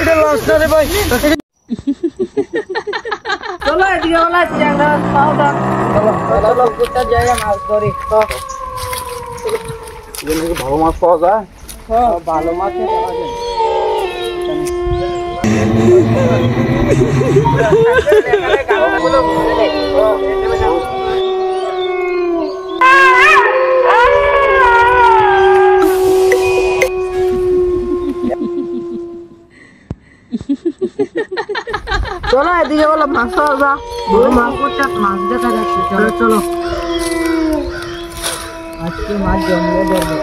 এটা লস না রে ভাই। চলো এদিকে বলা চ্যাংড়া পাও দাও। চলো চলো গোটা জায়গা মাছ ধরি। এখানে ভালো মাছ পাওয়া যায়। হ্যাঁ ভালো মাছ পাওয়া যায়। চলো এদিকে বলো মাছ পাওয়া যায়। মাছ দেখা যাচ্ছে। চলো চলো আজকে মাছ জমিয়ে ধরবো।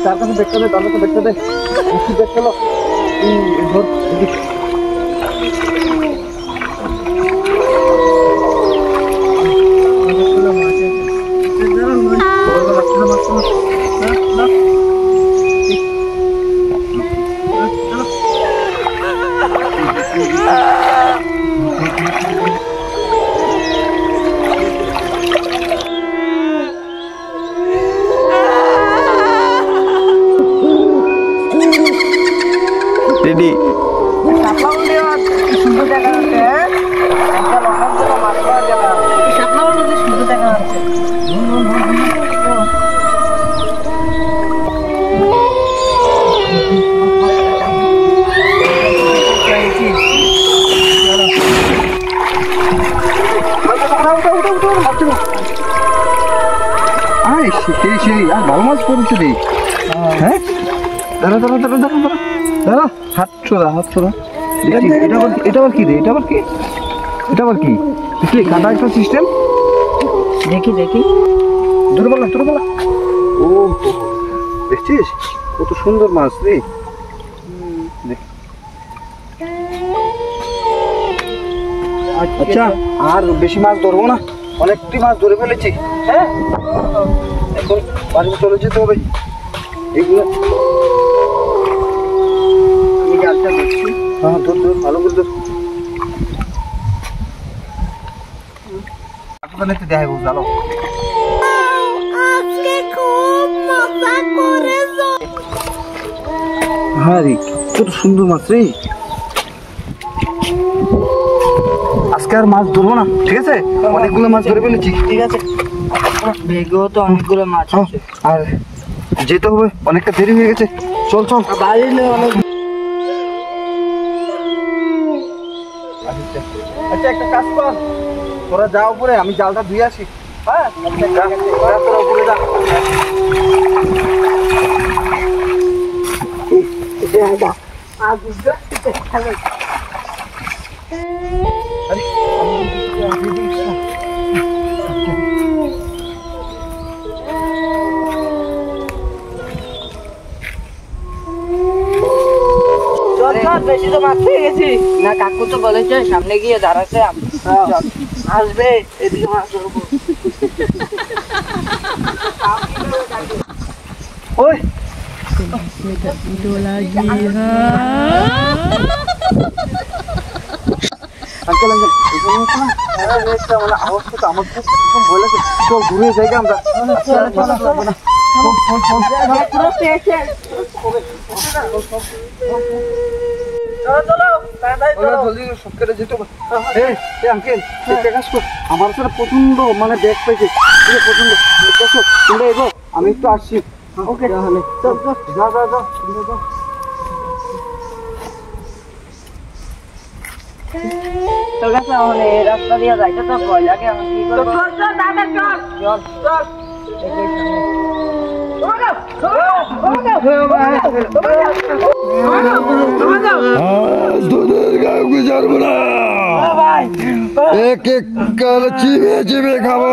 তার কাছে দেখতে দে, তার কাছে দেখতে দে, দেখতে লো ধর। রেডি সুন্দর দেখা যাচ্ছে। মাছ পাওয়া যাবে শাপলা মাছ সুন্দর দেখা যাচ্ছে। ভালো মাছ পড়েছে রে। হ্যাঁ দাঁড়া দাঁড়া দাঁড়া দাঁড়া দাঁড়া দাঁড়া, হাত ছোড়া হাত ছোড়া। এটা আবার কি রে? এটা আবার কি? এটা আবার কি? কাটা একটা সিস্টেম। দেখি দেখি দুর্বলা দুর্বলা। ও দেখছিস কত সুন্দর মাছ রে। আচ্ছা আর বেশি মাছ ধরবো না, অনেকটি মাছ ধরে ফেলেছি। হ্যাঁ এখন বাড়িতে চলে যেতে হবে। এগুলো আমি জালটা দেখছি। হ্যাঁ ধর ধর ভালো করে ধর। দেখাই বল জানো হ্যাঁ রে কত সুন্দর মাছ রে। আজকে আর মাছ ধরবো না, ঠিক আছে? অনেকগুলো মাছ ধরে ফেলেছি। ঠিক আছে বেগেও তো অনেকগুলো মাছ আছে। আর যেতে হবে, অনেকটা দেরি হয়ে গেছে। চল চল বাড়ি অনেক। আচ্ছা একটা কাজ কর, তোরা যা উপরে, আমি জালটা ধুয়ে আসি। হ্যাঁ তোরা উপরে যা। বেশি তো মাছ পেয়ে গেছি না। কাকু তো বলেছে সামনে গিয়ে দাঁড়াতে আসবে, এদিকে মাছ ধরবো। ওই আওয়াজটা আমার খুব ভয় লাগে। চল ঘুরে জায়গা আমরা। আমার প্রচন্ড মানে ব্যাগ পাইছে, প্রচন্ড। তোমরা এগো, আমি একটু আসছি। ওকে তাহলে যা যা যা যা। তোর কাছে এখন এই রাস্তা দিয়ে যাইতে তো ভয় লাগে, এখন কি করবো? চল দেখবি দুধের গায়ে গুজারবো না, এক এক করে চিবিয়ে চিবিয়ে খাবো।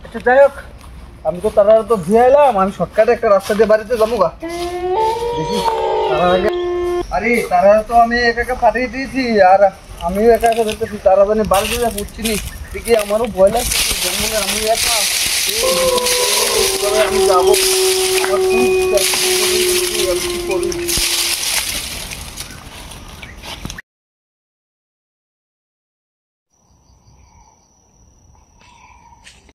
আচ্ছা যাই হোক, আমি তো তারা তো ধুয়ে এলাম, আমি শর্টকাটে একটা রাস্তা দিয়ে বাড়িতে যাবো গা। দেখি তারা আগে, আরে তারা তো আমি একা একা পাঠিয়ে দিয়েছি, আর আমিও একা একা দেখতেছি, তারা জানি বাড়িতে যা বুঝছি নি, দেখি আমারও ভয় লাগছে জঙ্গলে, আমি একা আমি যাবো, আমার খুব আমি কি করি।